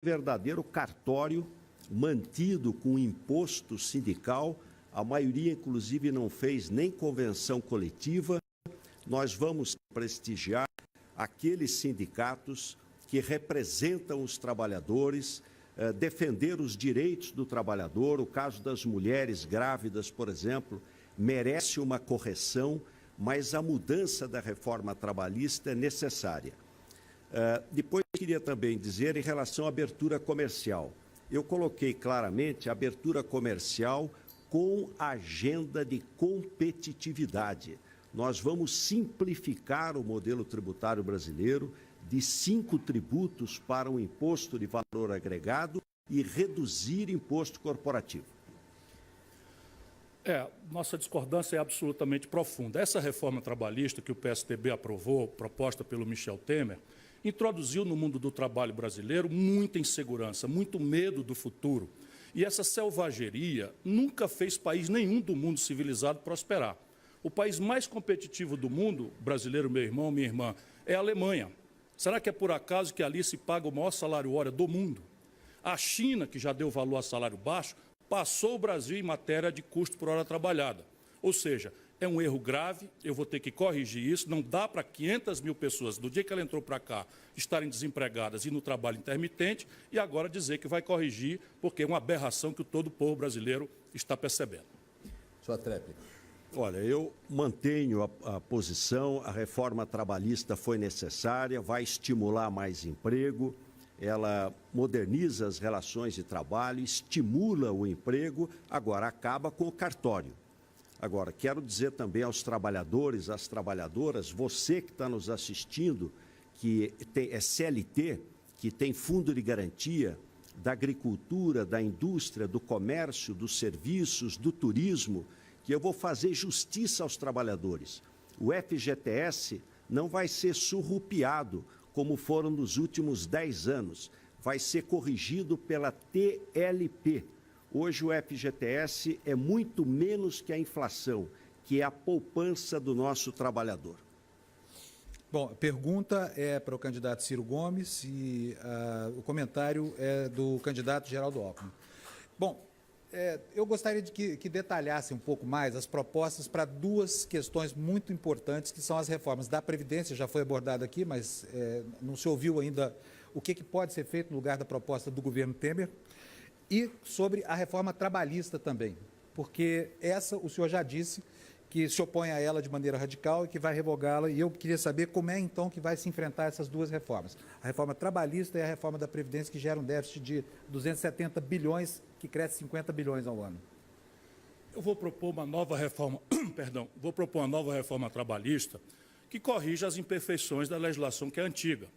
verdadeiro cartório mantido com imposto sindical. A maioria, inclusive, não fez nem convenção coletiva. Nós vamos prestigiar aqueles sindicatos que representam os trabalhadores, defender os direitos do trabalhador. O caso das mulheres grávidas, por exemplo, merece uma correção, mas a mudança da reforma trabalhista é necessária. Depois, eu queria também dizer em relação à abertura comercial. Eu coloquei claramente a abertura comercial com agenda de competitividade. Nós vamos simplificar o modelo tributário brasileiro de 5 tributos para um imposto de valor agregado e reduzir imposto corporativo. Nossa discordância é absolutamente profunda. Essa reforma trabalhista que o PSDB aprovou, proposta pelo Michel Temer, introduziu no mundo do trabalho brasileiro muita insegurança, muito medo do futuro. E essa selvageria nunca fez país nenhum do mundo civilizado prosperar. O país mais competitivo do mundo, brasileiro, meu irmão, minha irmã, é a Alemanha. Será que é por acaso que ali se paga o maior salário hora do mundo? A China, que já deu valor a salário baixo, passou o Brasil em matéria de custo por hora trabalhada. Ou seja, é um erro grave, eu vou ter que corrigir isso. Não dá para 500 mil pessoas, do dia que ela entrou para cá, estarem desempregadas e no trabalho intermitente, e agora dizer que vai corrigir, porque é uma aberração que todo o povo brasileiro está percebendo. Sua tréplica. Olha, eu mantenho a posição, a reforma trabalhista foi necessária, vai estimular mais emprego, ela moderniza as relações de trabalho, estimula o emprego, agora acaba com o cartório. Agora, quero dizer também aos trabalhadores, às trabalhadoras, você que está nos assistindo, que é CLT, que tem fundo de garantia da agricultura, da indústria, do comércio, dos serviços, do turismo, que eu vou fazer justiça aos trabalhadores. O FGTS não vai ser surrupiado, como foram nos últimos 10 anos. Vai ser corrigido pela TLP. Hoje o FGTS é muito menos que a inflação, que é a poupança do nosso trabalhador. Bom, a pergunta é para o candidato Ciro Gomes e o comentário é do candidato Geraldo Alckmin. Bom, eu gostaria de que detalhasse um pouco mais as propostas para duas questões muito importantes, que são as reformas da Previdência, já foi abordado aqui, mas não se ouviu ainda o que pode ser feito no lugar da proposta do governo Temer, e sobre a reforma trabalhista também, porque essa o senhor já disse que se opõe a ela de maneira radical e que vai revogá-la, e eu queria saber como é então que vai se enfrentar essas duas reformas. A reforma trabalhista e a reforma da Previdência, que gera um déficit de 270 bilhões, que cresce 50 bilhões ao ano. Eu vou propor uma nova reforma, vou propor uma nova reforma trabalhista que corrija as imperfeições da legislação que é antiga.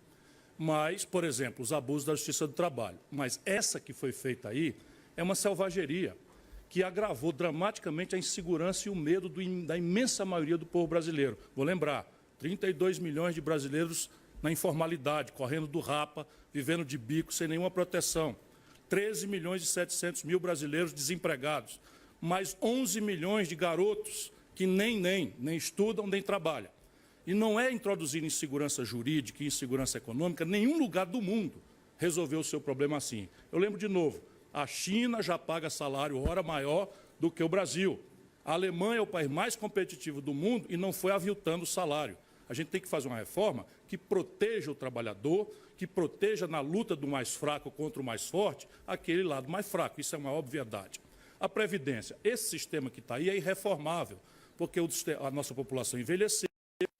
Mas, por exemplo, os abusos da Justiça do Trabalho. Mas essa que foi feita aí é uma selvageria que agravou dramaticamente a insegurança e o medo da imensa maioria do povo brasileiro. Vou lembrar, 32 milhões de brasileiros na informalidade, correndo do rapa, vivendo de bico, sem nenhuma proteção. 13 milhões e 700 mil brasileiros desempregados. Mais 11 milhões de garotos que nem estudam, nem trabalham. E não é introduzir insegurança jurídica e insegurança econômica, nenhum lugar do mundo resolveu o seu problema assim. Eu lembro de novo, a China já paga salário hora maior do que o Brasil. A Alemanha é o país mais competitivo do mundo e não foi aviltando o salário. A gente tem que fazer uma reforma que proteja o trabalhador, que proteja na luta do mais fraco contra o mais forte, aquele lado mais fraco. Isso é uma obviedade. A Previdência, esse sistema que está aí é irreformável, porque a nossa população envelheceu,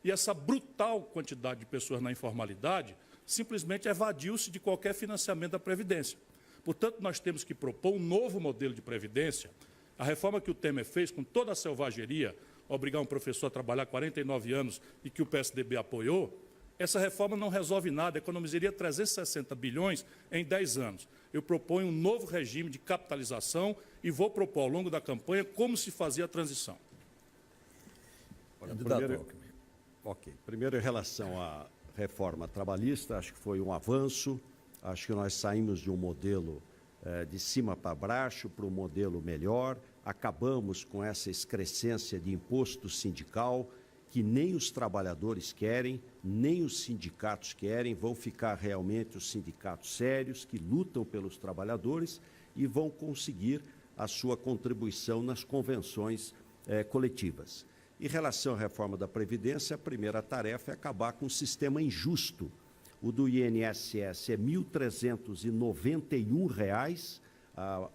e essa brutal quantidade de pessoas na informalidade simplesmente evadiu-se de qualquer financiamento da Previdência. Portanto, nós temos que propor um novo modelo de Previdência. A reforma que o Temer fez com toda a selvageria, obrigar um professor a trabalhar 49 anos e que o PSDB apoiou, essa reforma não resolve nada, economizaria 360 bilhões em 10 anos. Eu proponho um novo regime de capitalização e vou propor ao longo da campanha como se fazia a transição. Primeiro, em relação à reforma trabalhista, acho que foi um avanço, acho que nós saímos de um modelo de cima para baixo para um modelo melhor, acabamos com essa excrescência de imposto sindical que nem os trabalhadores querem, nem os sindicatos querem, vão ficar realmente os sindicatos sérios, que lutam pelos trabalhadores e vão conseguir a sua contribuição nas convenções coletivas. Em relação à reforma da Previdência, a primeira tarefa é acabar com o sistema injusto. O do INSS é R$ 1.391,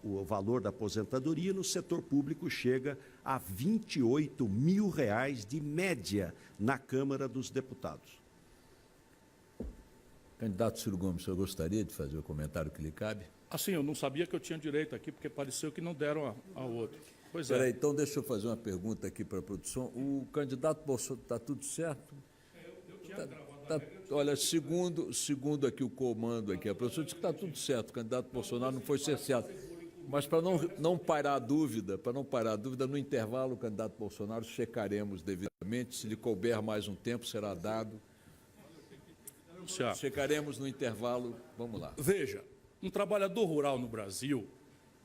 o valor da aposentadoria, no setor público chega a R$ 28 mil de média na Câmara dos Deputados. Candidato Ciro Gomes, o senhor gostaria de fazer o comentário que lhe cabe? Assim, eu não sabia que eu tinha direito aqui, porque pareceu que não deram ao outro. Pois Peraí, é. então deixa eu fazer uma pergunta aqui para a produção. O candidato Bolsonaro, está tudo certo? Eu tinha gravado Olha, segundo aqui o comando, aqui, a produção disse que está tudo certo, o candidato Bolsonaro não foi cerceado. Mas para não parar a dúvida, no intervalo, o candidato Bolsonaro checaremos devidamente, se lhe couber mais um tempo, será dado. Checaremos no intervalo, vamos lá. Veja, um trabalhador rural no Brasil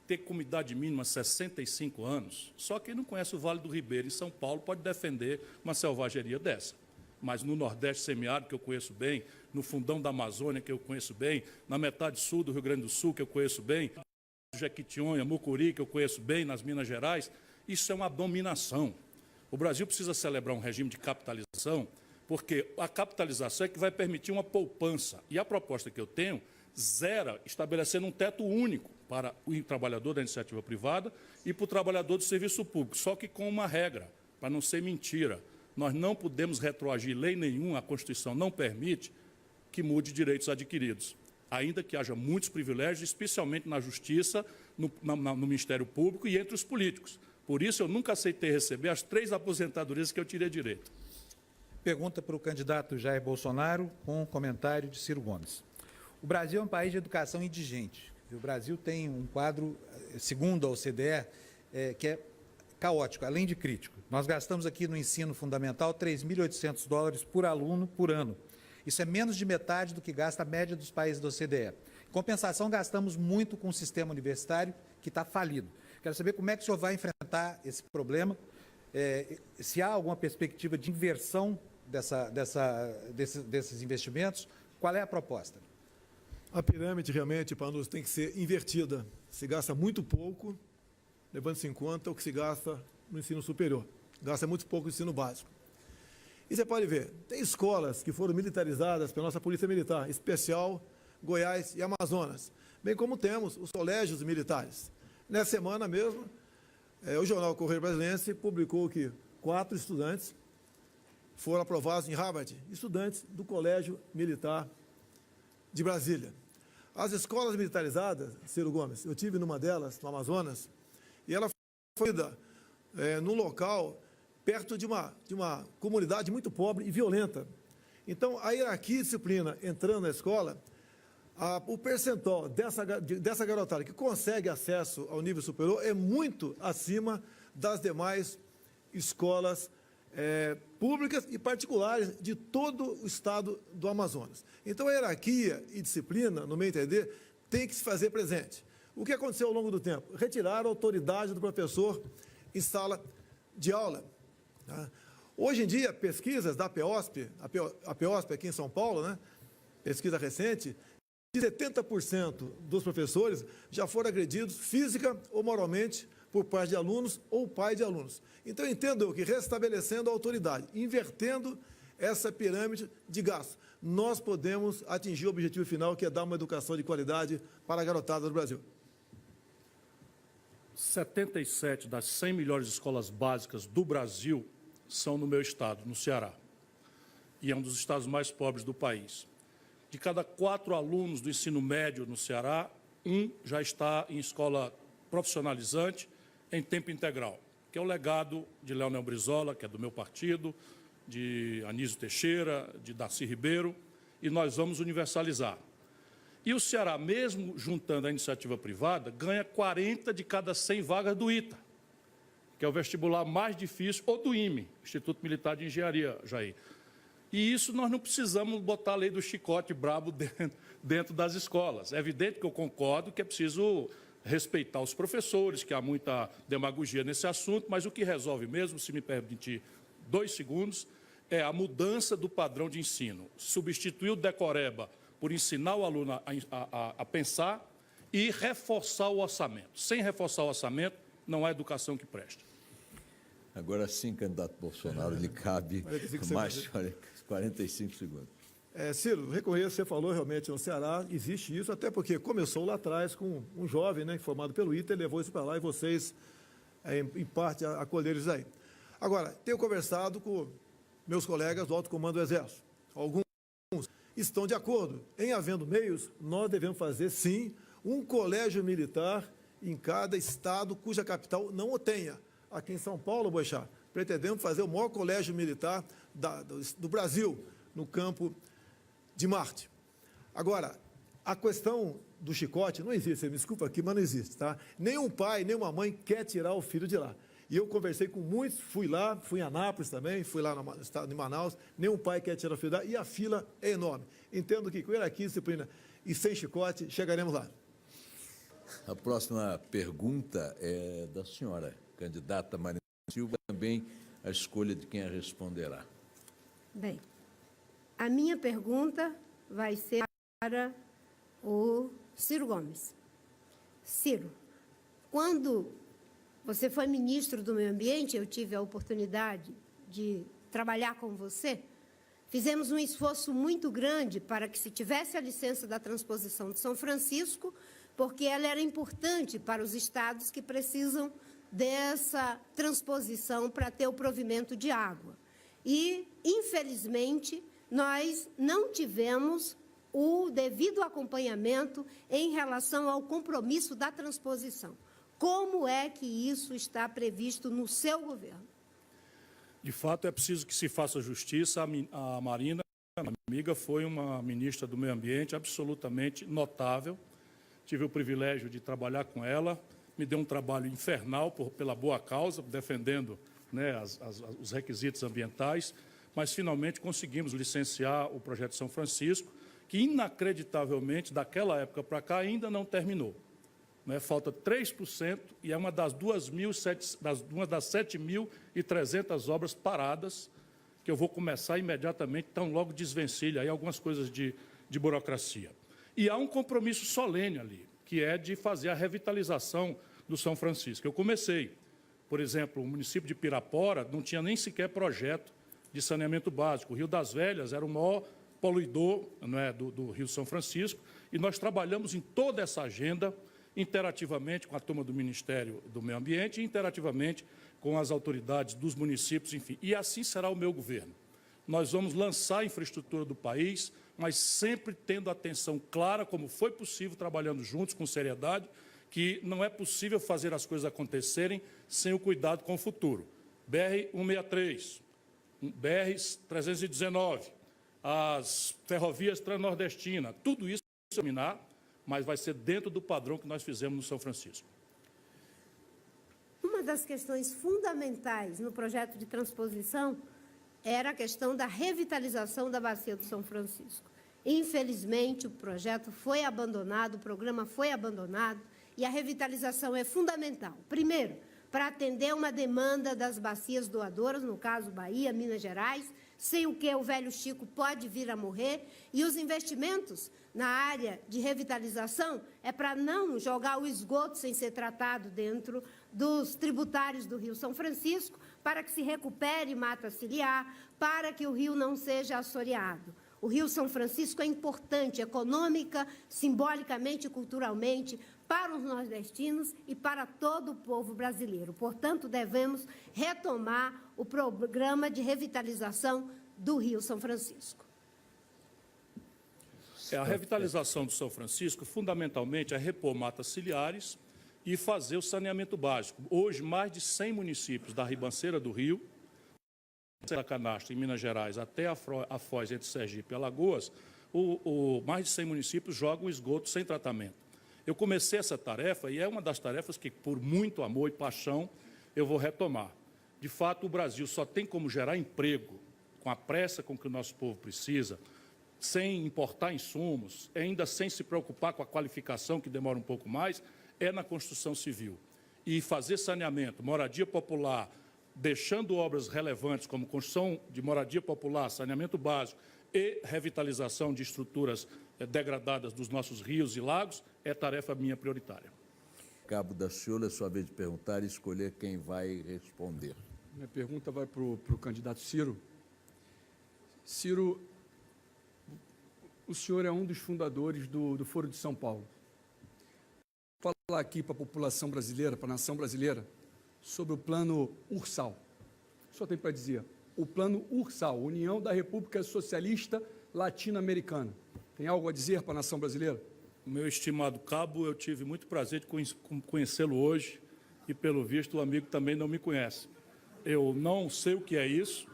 ter como idade mínima 65 anos, só quem não conhece o Vale do Ribeira, em São Paulo, pode defender uma selvageria dessa. Mas no Nordeste semiárido, que eu conheço bem, no fundão da Amazônia, que eu conheço bem, na metade sul do Rio Grande do Sul, que eu conheço bem, Jequitinhonha, Mucuri, que eu conheço bem, nas Minas Gerais, isso é uma abominação. O Brasil precisa celebrar um regime de capitalização, porque a capitalização é que vai permitir uma poupança. E a proposta que eu tenho zera, estabelecendo um teto único para o trabalhador da iniciativa privada e para o trabalhador do serviço público, só que com uma regra, para não ser mentira. Nós não podemos retroagir lei nenhuma, a Constituição não permite que mude direitos adquiridos, ainda que haja muitos privilégios, especialmente na Justiça, no Ministério Público e entre os políticos. Por isso, eu nunca aceitei receber as 3 aposentadorias que eu tirei direito. Pergunta para o candidato Jair Bolsonaro, com um comentário de Ciro Gomes. O Brasil é um país de educação indigente. O Brasil tem um quadro, segundo a OCDE, que é caótico, além de crítico. Nós gastamos aqui no ensino fundamental $3.800 por aluno por ano. Isso é menos de metade do que gasta a média dos países da OCDE. Em compensação, gastamos muito com o sistema universitário, que está falido. Quero saber como é que o senhor vai enfrentar esse problema, se há alguma perspectiva de inversão desses investimentos, qual é a proposta? A pirâmide realmente, para nós, tem que ser invertida. Se gasta muito pouco, levando-se em conta o que se gasta no ensino superior. Gasta muito pouco no ensino básico. E você pode ver, tem escolas que foram militarizadas pela nossa Polícia Militar, especial Goiás e Amazonas, bem como temos os colégios militares. Nessa semana mesmo, o jornal Correio Brasiliense publicou que 4 estudantes foram aprovados em Harvard, estudantes do Colégio Militar de Brasília. As escolas militarizadas, Ciro Gomes, eu tive numa delas, no Amazonas, e ela foi num local perto de uma comunidade muito pobre e violenta. Então, a hierarquia e disciplina entrando na escola, o percentual dessa garotada que consegue acesso ao nível superior é muito acima das demais escolas públicas e particulares de todo o estado do Amazonas. Então, a hierarquia e disciplina, no meu entender, tem que se fazer presente. O que aconteceu ao longo do tempo? Retirar a autoridade do professor em sala de aula. Tá? Hoje em dia, pesquisas da PEOSP, a PEOSP aqui em São Paulo, né, pesquisa recente, de 70% dos professores já foram agredidos física ou moralmente por parte de alunos ou pai de alunos. Então, entendo que restabelecendo a autoridade, invertendo essa pirâmide de gasto, nós podemos atingir o objetivo final, que é dar uma educação de qualidade para a garotada do Brasil. 77 das 100 melhores escolas básicas do Brasil são no meu estado, no Ceará. E é um dos estados mais pobres do país. De cada 4 alunos do ensino médio no Ceará, 1 já está em escola profissionalizante em tempo integral, que é o legado de Leonel Brizola, que é do meu partido, de Anísio Teixeira, de Darcy Ribeiro, e nós vamos universalizar. E o Ceará, mesmo juntando a iniciativa privada, ganha 40 de cada 100 vagas do ITA, que é o vestibular mais difícil, ou do IME, Instituto Militar de Engenharia, Jair. E isso nós não precisamos botar a lei do chicote brabo dentro das escolas. É evidente que eu concordo que é preciso respeitar os professores, que há muita demagogia nesse assunto, mas o que resolve mesmo, se me permitir 2 segundos, é a mudança do padrão de ensino. Substituir o decoreba por ensinar o aluno a pensar e reforçar o orçamento. Sem reforçar o orçamento, não há educação que preste. Agora sim, candidato Bolsonaro, lhe cabe 45 mais 45 segundos. Ciro, reconheço, você falou realmente no Ceará, existe isso, até porque começou lá atrás com um jovem, né, formado pelo ITA, levou isso para lá e vocês, em parte, acolheram isso aí. Agora, tenho conversado com meus colegas do Alto Comando do Exército. Alguns estão de acordo. Em havendo meios, nós devemos fazer, sim, um colégio militar em cada estado cuja capital não o tenha. Aqui em São Paulo, Boixá, pretendemos fazer o maior colégio militar do Brasil, no campo de Marte. Agora, a questão do chicote não existe, você me desculpa aqui, mas não existe, tá? Nenhum pai, nenhuma mãe quer tirar o filho de lá. E eu conversei com muitos, fui lá, fui em Anápolis também, fui lá no estado de Manaus, nenhum pai quer tirar o filho de lá, e a fila é enorme. Entendo que com hierarquia, disciplina e sem chicote, chegaremos lá. A próxima pergunta é da senhora, candidata Marina Silva, também a escolha de quem a responderá. Bem, a minha pergunta vai ser para o Ciro Gomes. Ciro, quando você foi ministro do Meio Ambiente, eu tive a oportunidade de trabalhar com você, fizemos um esforço muito grande para que se tivesse a licença da transposição de São Francisco, porque ela era importante para os estados que precisam dessa transposição para ter o provimento de água. E, infelizmente, nós não tivemos o devido acompanhamento em relação ao compromisso da transposição. Como é que isso está previsto no seu governo? De fato, é preciso que se faça justiça. A Marina, minha amiga, foi uma ministra do Meio Ambiente absolutamente notável. Tive o privilégio de trabalhar com ela, me deu um trabalho infernal pela boa causa, defendendo, né, os requisitos ambientais, mas finalmente conseguimos licenciar o projeto São Francisco, que inacreditavelmente, daquela época para cá, ainda não terminou. Né, falta 3% e é uma das 7.300 obras paradas, que eu vou começar imediatamente, tão logo desvencilha aí algumas coisas de burocracia. E há um compromisso solene ali, que é de fazer a revitalização do São Francisco. Eu comecei, por exemplo, o município de Pirapora não tinha nem sequer projeto de saneamento básico. O Rio das Velhas era o maior poluidor, né, do Rio São Francisco, e nós trabalhamos em toda essa agenda, interativamente com a turma do Ministério do Meio Ambiente e interativamente com as autoridades dos municípios, enfim. E assim será o meu governo. Nós vamos lançar a infraestrutura do país, mas sempre tendo atenção clara, como foi possível, trabalhando juntos com seriedade, que não é possível fazer as coisas acontecerem sem o cuidado com o futuro. BR-163, BR-319, as ferrovias transnordestinas, tudo isso vai terminar, mas vai ser dentro do padrão que nós fizemos no São Francisco. Uma das questões fundamentais no projeto de transposição era a questão da revitalização da bacia do São Francisco. Infelizmente, o projeto foi abandonado, o programa foi abandonado, e a revitalização é fundamental. Primeiro, para atender uma demanda das bacias doadoras, no caso Bahia, Minas Gerais, sem o que o velho Chico pode vir a morrer, e os investimentos na área de revitalização é para não jogar o esgoto sem ser tratado dentro dos tributários do Rio São Francisco, para que se recupere mata ciliar, para que o rio não seja assoreado. O Rio São Francisco é importante econômica, simbolicamente e culturalmente para os nordestinos e para todo o povo brasileiro. Portanto, devemos retomar o programa de revitalização do Rio São Francisco. A revitalização do São Francisco, fundamentalmente, é repor matas ciliares e fazer o saneamento básico. Hoje, mais de 100 municípios da ribanceira do Rio, da Canastra, em Minas Gerais, até a Foz, entre Sergipe e Alagoas, mais de 100 municípios jogam esgoto sem tratamento. Eu comecei essa tarefa e é uma das tarefas que, por muito amor e paixão, eu vou retomar. De fato, o Brasil só tem como gerar emprego com a pressa com que o nosso povo precisa, sem importar insumos, ainda sem se preocupar com a qualificação, que demora um pouco mais, é na construção civil. E fazer saneamento, moradia popular, deixando obras relevantes como construção de moradia popular, saneamento básico e revitalização de estruturas degradadas dos nossos rios e lagos, é tarefa minha prioritária. Cabo da Ciolo, é sua vez de perguntar e escolher quem vai responder. Minha pergunta vai para o candidato Ciro. Ciro, o senhor é um dos fundadores do Foro de São Paulo. Vou falar aqui para a população brasileira, para a nação brasileira, sobre o plano Ursal. O senhor tem para dizer? O plano Ursal, União da República Socialista Latino-Americana. Tem algo a dizer para a nação brasileira? Meu estimado cabo, eu tive muito prazer de conhecê-lo hoje e, pelo visto, o amigo também não me conhece. Eu não sei o que é isso,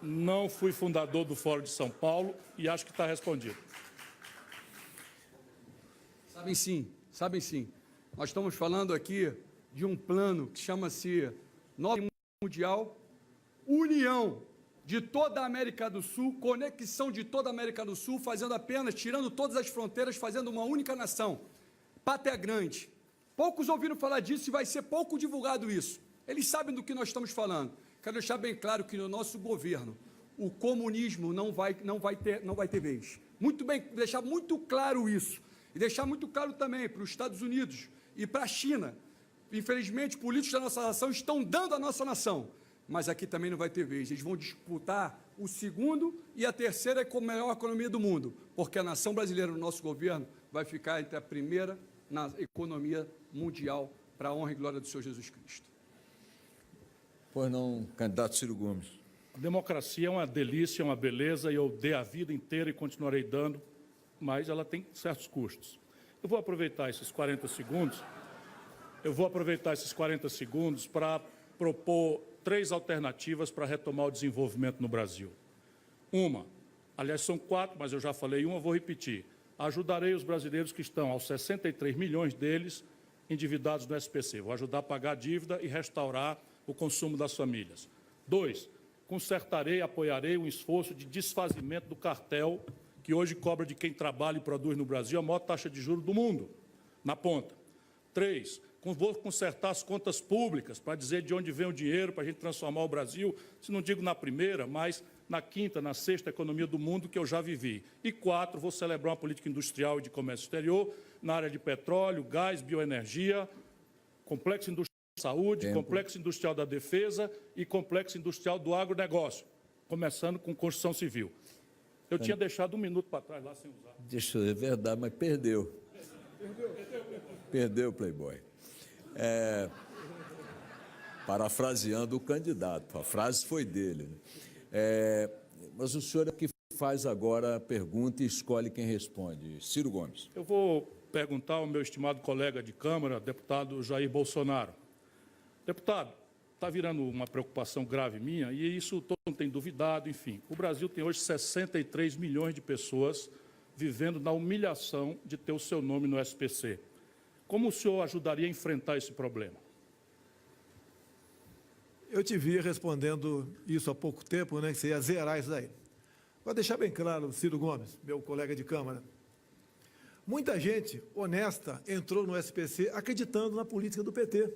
não fui fundador do Fórum de São Paulo e acho que está respondido. Sabem sim, sabem sim. Nós estamos falando aqui de um plano que chama-se Nova Mundial, União de toda a América do Sul, conexão de toda a América do Sul, fazendo apenas, tirando todas as fronteiras, fazendo uma única nação. Pátria grande. Poucos ouviram falar disso e vai ser pouco divulgado isso. Eles sabem do que nós estamos falando. Quero deixar bem claro que no nosso governo, o comunismo não vai ter vez. Muito bem, deixar muito claro isso. E deixar muito claro também para os Estados Unidos e para a China. Infelizmente, políticos da nossa nação estão dando à nossa nação. Mas aqui também não vai ter vez. Eles vão disputar o segundo e a terceira com a melhor economia do mundo, porque a nação brasileira, no nosso governo, vai ficar entre a primeira na economia mundial, para a honra e glória do Senhor Jesus Cristo. Pois não, candidato Ciro Gomes. A democracia é uma delícia, é uma beleza, e eu dei a vida inteira e continuarei dando, mas ela tem certos custos. Eu vou aproveitar esses 40 segundos para propor 3 alternativas para retomar o desenvolvimento no Brasil. Uma, aliás, são 4, mas eu já falei uma, vou repetir. Ajudarei os brasileiros que estão, aos 63 milhões deles, endividados no SPC. Vou ajudar a pagar a dívida e restaurar o consumo das famílias. 2, consertarei e apoiarei um esforço de desfazimento do cartel que hoje cobra de quem trabalha e produz no Brasil a maior taxa de juros do mundo, na ponta. 3, vou consertar as contas públicas para dizer de onde vem o dinheiro para a gente transformar o Brasil, se não digo na primeira, mas na quinta, na sexta economia do mundo que eu já vivi. E 4, vou celebrar uma política industrial e de comércio exterior na área de petróleo, gás, bioenergia, complexo industrial da saúde, complexo industrial da defesa e complexo industrial do agronegócio, começando com construção civil. Eu tinha deixado 1 minuto para trás lá sem usar. Deixa eu ver, é verdade, mas perdeu. Perdeu, Playboy. Parafraseando o candidato, a frase foi dele. Mas o senhor é que faz agora a pergunta e escolhe quem responde. Ciro Gomes. Eu vou perguntar ao meu estimado colega de Câmara, deputado Jair Bolsonaro. Deputado, está virando uma preocupação grave minha, e isso todo mundo tem duvidado, enfim. O Brasil tem hoje 63 milhões de pessoas vivendo na humilhação de ter o seu nome no SPC. Como o senhor ajudaria a enfrentar esse problema? Eu te vi respondendo isso há pouco tempo, né, que você ia zerar isso daí. Vou deixar bem claro, Ciro Gomes, meu colega de Câmara. Muita gente honesta entrou no SPC acreditando na política do PT,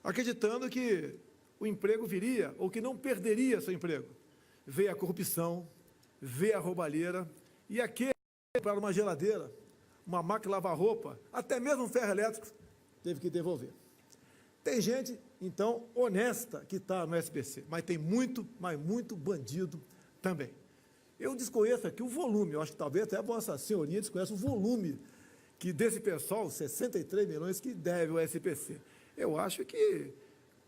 acreditando que o emprego viria ou que não perderia seu emprego. Veio a corrupção, veio a roubalheira, e aquele para uma geladeira, uma máquina lavar roupa, até mesmo um ferro elétrico, teve que devolver. Tem gente, então, honesta que está no SPC, mas tem muito, mas muito bandido também. Eu desconheço aqui o volume, eu acho que talvez até a Vossa Senhoria desconheça o volume que desse pessoal, 63 milhões, que deve ao SPC. Eu acho que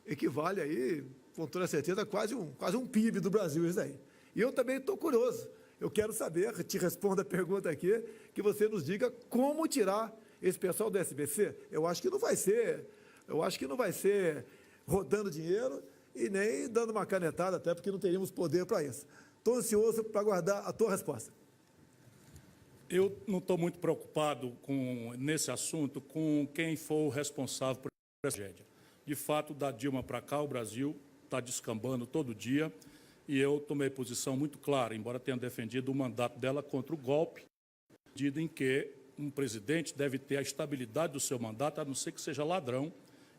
equivale aí, com toda certeza, quase um PIB do Brasil isso aí. E eu também estou curioso. Eu quero saber, te respondo a pergunta aqui, que você nos diga como tirar esse pessoal do SPC. Eu acho que não vai ser rodando dinheiro e nem dando uma canetada, até porque não teríamos poder para isso. Estou ansioso para aguardar a tua resposta. Eu não estou muito preocupado nesse assunto com quem for o responsável por essa tragédia. De fato, da Dilma para cá, o Brasil está descambando todo dia, e eu tomei posição muito clara, embora tenha defendido o mandato dela contra o golpe, na medida em que um presidente deve ter a estabilidade do seu mandato, a não ser que seja ladrão,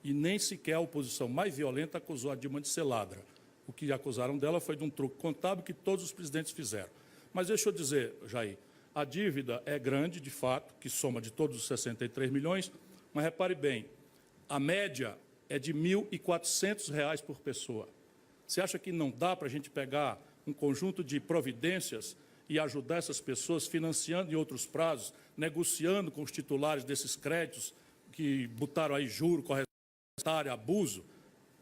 E nem sequer a oposição mais violenta acusou a Dilma de ser ladra. O que acusaram dela foi de um truque contábil que todos os presidentes fizeram. Mas deixa eu dizer, Jair, a dívida é grande, de fato, que soma de todos os 63 milhões, mas repare bem, a média é de R$ 1.400 por pessoa. Você acha que não dá para a gente pegar um conjunto de providências e ajudar essas pessoas financiando em outros prazos, negociando com os titulares desses créditos que botaram aí juro, correção, abuso?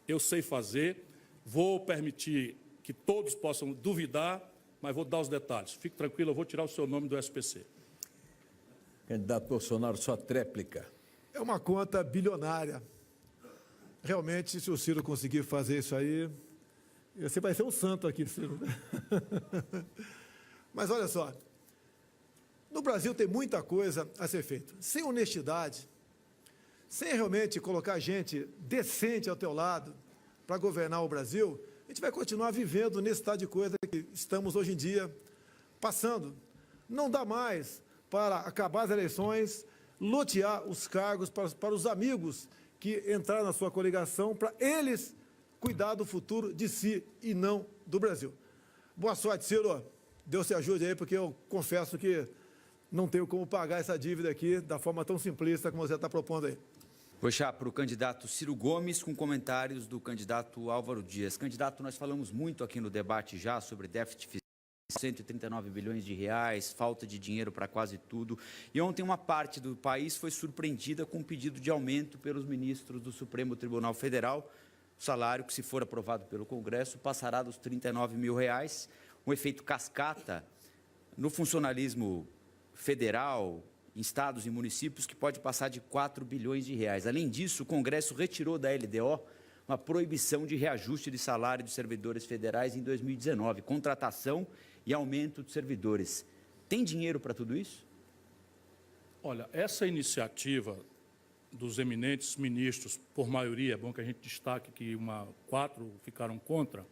Eu sei fazer, vou permitir que todos possam duvidar, mas vou dar os detalhes. Fique tranquilo, eu vou tirar o seu nome do SPC. Candidato Bolsonaro, sua tréplica. É uma conta bilionária. Realmente, se o Ciro conseguir fazer isso aí, você vai ser um santo aqui, Ciro. Mas olha só, no Brasil tem muita coisa a ser feita. Sem honestidade, sem realmente colocar gente decente ao teu lado para governar o Brasil, a gente vai continuar vivendo nesse estado de coisa que estamos hoje em dia passando. Não dá mais para acabar as eleições, lotear os cargos para os amigos que entraram na sua coligação, para eles cuidar do futuro de si e não do Brasil. Boa sorte, Ciro. Deus te ajude aí, porque eu confesso que não tenho como pagar essa dívida aqui da forma tão simplista como você está propondo aí. Vou deixar para o candidato Ciro Gomes com comentários do candidato Álvaro Dias. Candidato, nós falamos muito aqui no debate já sobre déficit fiscal, 139 bilhões de reais, falta de dinheiro para quase tudo. E ontem uma parte do país foi surpreendida com um pedido de aumento pelos ministros do Supremo Tribunal Federal. O salário, que se for aprovado pelo Congresso, passará dos 39 mil reais. Um efeito cascata no funcionalismo federal, em estados e municípios, que pode passar de 4 bilhões de reais. Além disso, o Congresso retirou da LDO uma proibição de reajuste de salário dos servidores federais em 2019, contratação e aumento de servidores. Tem dinheiro para tudo isso? Olha, essa iniciativa dos eminentes ministros, por maioria, é bom que a gente destaque que 4 ficaram contra,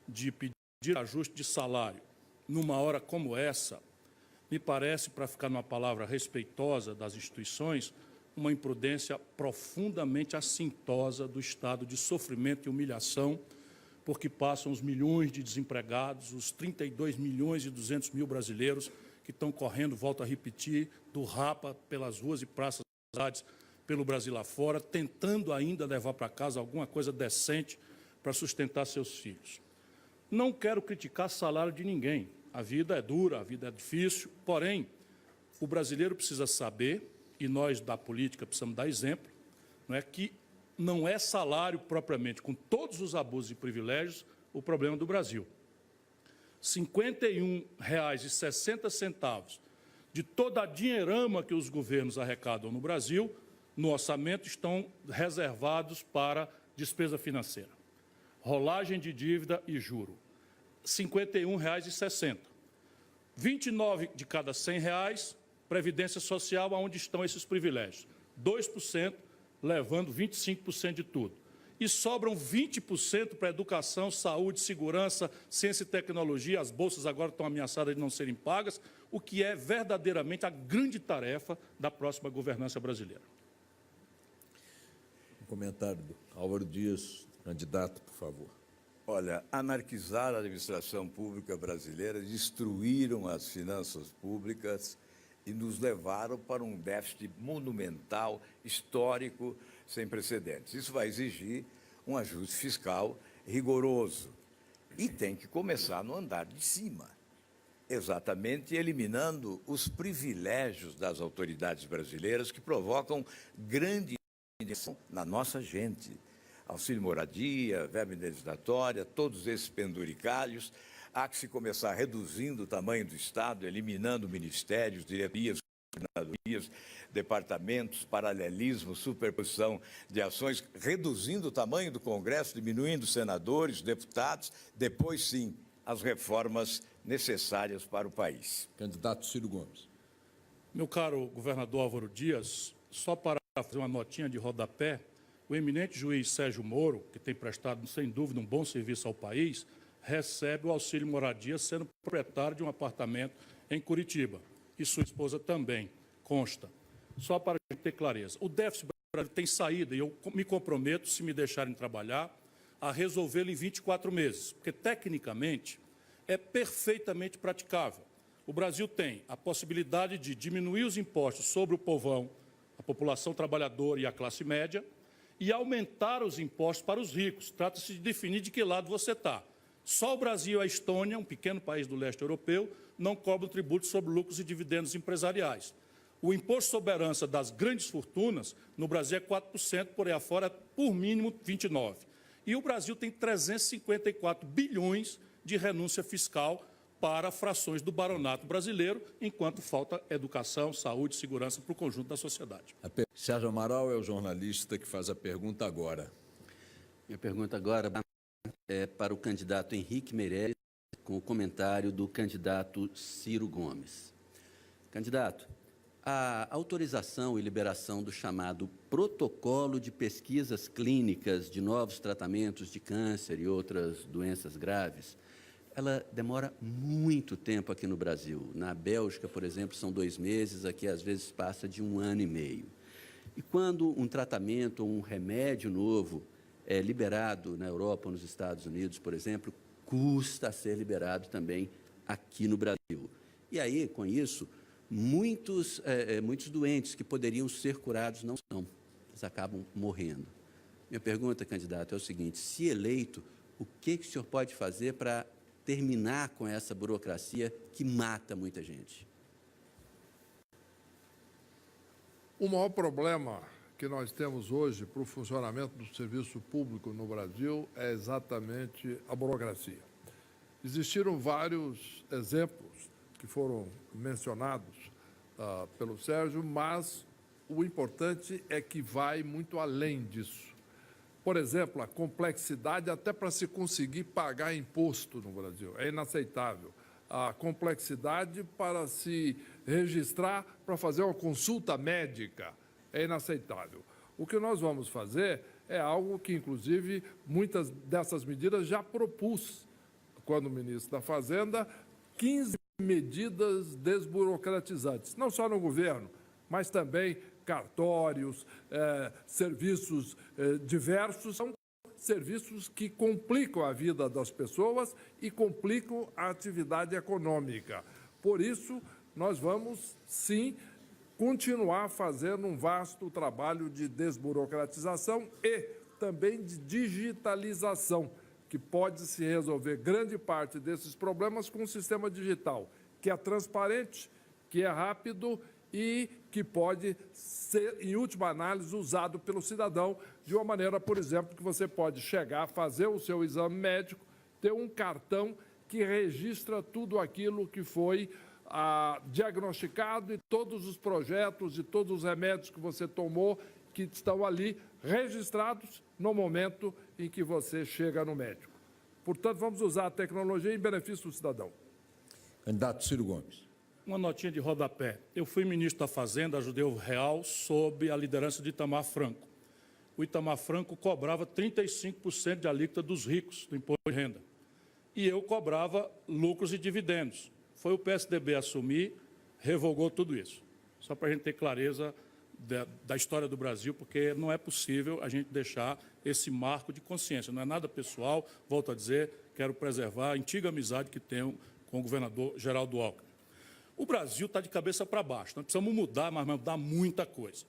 de pedir ajuste de salário numa hora como essa, me parece, para ficar numa palavra respeitosa das instituições, uma imprudência profundamente assintosa do estado de sofrimento e humilhação, porque passam os milhões de desempregados, os 32 milhões e 200 mil brasileiros que estão correndo, volto a repetir, do rapa pelas ruas e praças das cidades, pelo Brasil afora, tentando ainda levar para casa alguma coisa decente para sustentar seus filhos. Não quero criticar salário de ninguém. A vida é dura, a vida é difícil, porém, o brasileiro precisa saber, e nós da política precisamos dar exemplo, não é, que não é salário propriamente, com todos os abusos e privilégios, o problema do Brasil. R$ 51,60 de toda a dinheirama que os governos arrecadam no Brasil, no orçamento, estão reservados para despesa financeira, rolagem de dívida e juro. R$ 51,60. 29 de cada R$ 100, Previdência Social, onde estão esses privilégios. 2%, levando 25% de tudo. E sobram 20% para educação, saúde, segurança, ciência e tecnologia. As bolsas agora estão ameaçadas de não serem pagas, o que é verdadeiramente a grande tarefa da próxima governança brasileira. Um comentário do Álvaro Dias, candidato, por favor. Olha, anarquizaram a administração pública brasileira, destruíram as finanças públicas e nos levaram para um déficit monumental, histórico, sem precedentes. Isso vai exigir um ajuste fiscal rigoroso. E tem que começar no andar de cima, exatamente eliminando os privilégios das autoridades brasileiras que provocam grande indignação na nossa gente. Auxílio moradia, verba indenizatória, todos esses penduricalhos. Há que se começar reduzindo o tamanho do Estado, eliminando ministérios, diretorias, coordenadorias, departamentos, paralelismo, superposição de ações, reduzindo o tamanho do Congresso, diminuindo senadores, deputados, depois sim as reformas necessárias para o país. Candidato Ciro Gomes. Meu caro governador Álvaro Dias, só para fazer uma notinha de rodapé, o eminente juiz Sérgio Moro, que tem prestado, sem dúvida, um bom serviço ao país, recebe o auxílio moradia sendo proprietário de um apartamento em Curitiba. E sua esposa também, consta. Só para ter clareza. O déficit Brasil tem saída e eu me comprometo, se me deixarem trabalhar, a resolvê-lo em 24 meses, porque, tecnicamente, é perfeitamente praticável. O Brasil tem a possibilidade de diminuir os impostos sobre o povão, a população trabalhadora e a classe média, e aumentar os impostos para os ricos. Trata-se de definir de que lado você está. Só o Brasil e a Estônia, um pequeno país do leste europeu, não cobram tributo sobre lucros e dividendos empresariais. O imposto sobre a herança das grandes fortunas, no Brasil é 4%, por aí afora, por mínimo 29%. E o Brasil tem 354 bilhões de renúncia fiscal para frações do baronato brasileiro, enquanto falta educação, saúde e segurança para o conjunto da sociedade. Sérgio Amaral é o jornalista que faz a pergunta agora. Minha pergunta agora é para o candidato Henrique Meirelles, com o comentário do candidato Ciro Gomes. Candidato, a autorização e liberação do chamado Protocolo de Pesquisas Clínicas de novos tratamentos de câncer e outras doenças graves, ela demora muito tempo aqui no Brasil. Na Bélgica, por exemplo, são 2 meses, aqui às vezes passa de 1 ano e meio. E quando um tratamento ou um remédio novo é liberado na Europa ou nos Estados Unidos, por exemplo, custa ser liberado também aqui no Brasil. E aí, com isso, muitos doentes que poderiam ser curados não são, eles acabam morrendo. Minha pergunta, candidato, é o seguinte: se eleito, o que o senhor pode fazer para terminar com essa burocracia que mata muita gente? O maior problema que nós temos hoje para o funcionamento do serviço público no Brasil é exatamente a burocracia. Existiram vários exemplos que foram mencionados pelo Sérgio, mas o importante é que vai muito além disso. Por exemplo, a complexidade até para se conseguir pagar imposto no Brasil é inaceitável. A complexidade para se registrar para fazer uma consulta médica é inaceitável. O que nós vamos fazer é algo que, inclusive, muitas dessas medidas já propus, quando ministro da Fazenda, 15 medidas desburocratizantes, não só no governo, mas também cartórios, serviços diversos, são serviços que complicam a vida das pessoas e complicam a atividade econômica. Por isso, nós vamos, sim, continuar fazendo um vasto trabalho de desburocratização e também de digitalização, que pode se resolver grande parte desses problemas com um sistema digital, que é transparente, que é rápido e que pode ser, em última análise, usado pelo cidadão de uma maneira, por exemplo, que você pode chegar, fazer o seu exame médico, ter um cartão que registra tudo aquilo que foi diagnosticado e todos os projetos e todos os remédios que você tomou, que estão ali registrados no momento em que você chega no médico. Portanto, vamos usar a tecnologia em benefício do cidadão. Candidato Ciro Gomes. Uma notinha de rodapé. Eu fui ministro da Fazenda, ajudei o Real, sob a liderança de Itamar Franco. O Itamar Franco cobrava 35% de alíquota dos ricos do imposto de renda. E eu cobrava lucros e dividendos. Foi o PSDB assumir, revogou tudo isso. Só para a gente ter clareza da história do Brasil, porque não é possível a gente deixar esse marco de consciência. Não é nada pessoal, volto a dizer, quero preservar a antiga amizade que tenho com o governador Geraldo Alckmin. O Brasil está de cabeça para baixo, nós precisamos mudar, mas mudar muita coisa.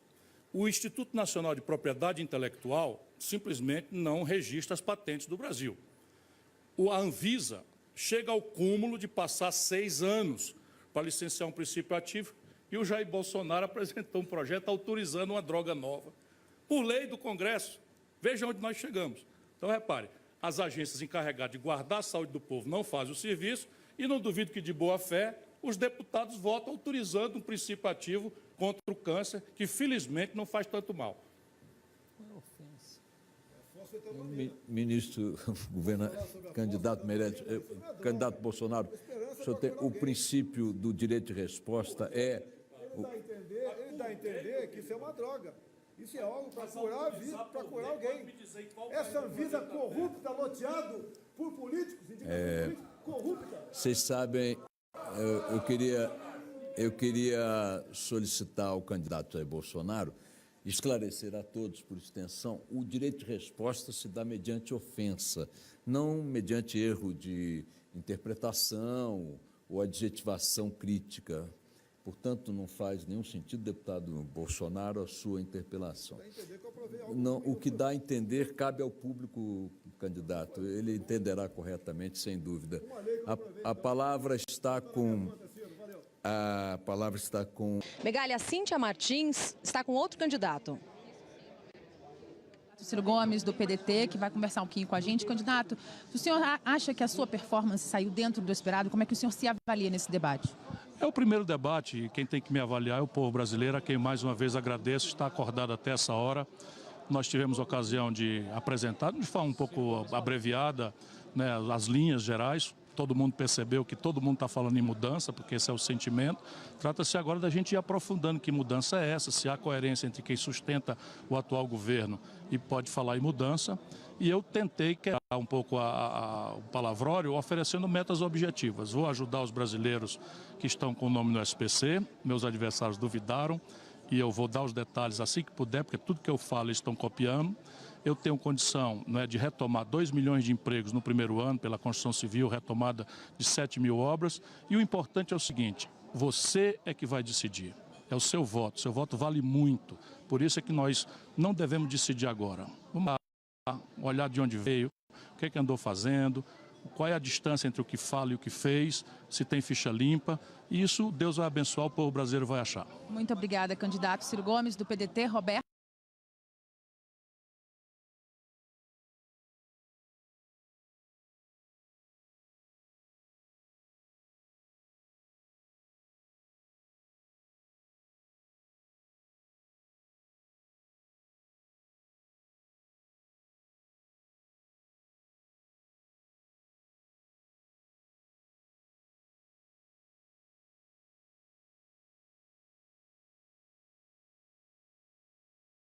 O Instituto Nacional de Propriedade Intelectual simplesmente não registra as patentes do Brasil. A Anvisa chega ao cúmulo de passar 6 anos para licenciar um princípio ativo e o Jair Bolsonaro apresentou um projeto autorizando uma droga nova. Por lei do Congresso, veja onde nós chegamos. Então, repare, as agências encarregadas de guardar a saúde do povo não fazem o serviço e não duvido que, de boa fé, os deputados votam autorizando um princípio ativo contra o câncer, que, felizmente, não faz tanto mal. Ministro, candidato Meirelles, candidato Bolsonaro, o senhor tem o princípio do direito de resposta é... Ele dá a entender que isso é uma droga. Isso é algo para curar a vida, para curar alguém. Essa Anvisa corrupta, loteado por políticos, corrupta. Vocês sabem, eu queria solicitar ao candidato Jair Bolsonaro esclarecer a todos, por extensão, o direito de resposta se dá mediante ofensa, não mediante erro de interpretação ou adjetivação crítica. Portanto, não faz nenhum sentido, deputado Bolsonaro, a sua interpelação. Não, o que dá a entender cabe ao público candidato. Ele entenderá corretamente, sem dúvida. A palavra está com... A palavra está com... Megali, a Cíntia Martins está com outro candidato. Ciro Gomes, do PDT, que vai conversar um pouquinho com a gente. Candidato, o senhor acha que a sua performance saiu dentro do esperado? Como é que o senhor se avalia nesse debate? É o primeiro debate e quem tem que me avaliar é o povo brasileiro, a quem mais uma vez agradeço, está acordado até essa hora. Nós tivemos ocasião de apresentar, de forma um pouco abreviada, né, as linhas gerais. Todo mundo percebeu que todo mundo está falando em mudança, porque esse é o sentimento. Trata-se agora da gente ir aprofundando que mudança é essa, se há coerência entre quem sustenta o atual governo e pode falar em mudança. E eu tentei quebrar um pouco o palavrório, oferecendo metas objetivas. Vou ajudar os brasileiros que estão com o nome no SPC, meus adversários duvidaram, e eu vou dar os detalhes assim que puder, porque tudo que eu falo eles estão copiando. Eu tenho condição, né, de retomar 2 milhões de empregos no primeiro ano pela construção civil, retomada de 7 mil obras. E o importante é o seguinte, você é que vai decidir, é o seu voto vale muito. Por isso é que nós não devemos decidir agora. Vamos lá, olhar de onde veio, o que é que andou fazendo, qual é a distância entre o que fala e o que fez, se tem ficha limpa. E isso Deus vai abençoar, o povo brasileiro vai achar. Muito obrigada, candidato Ciro Gomes, do PDT. Roberto.